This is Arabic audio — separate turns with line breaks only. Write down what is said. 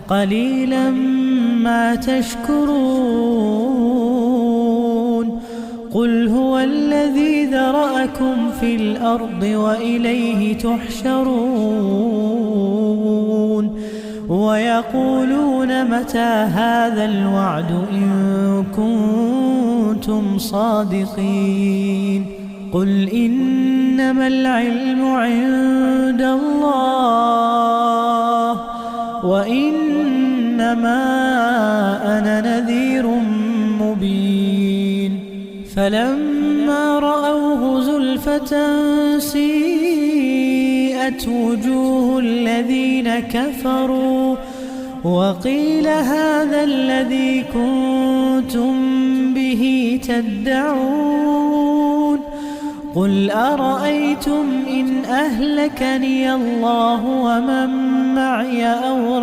قليلا ما تشكرون قل هو الذي ذرأكم في الأرض وإليه تحشرون ويقولون متى هذا الوعد إن كنتم صادقين قل إنما العلم عند الله وإنما أنا نذير مبين فلما رأوه زلفة سيئت وجوه الذين كفروا وقيل هذا الذي كنتم به تدعون قل أرأيتم إن أهلكني الله ومن معي أو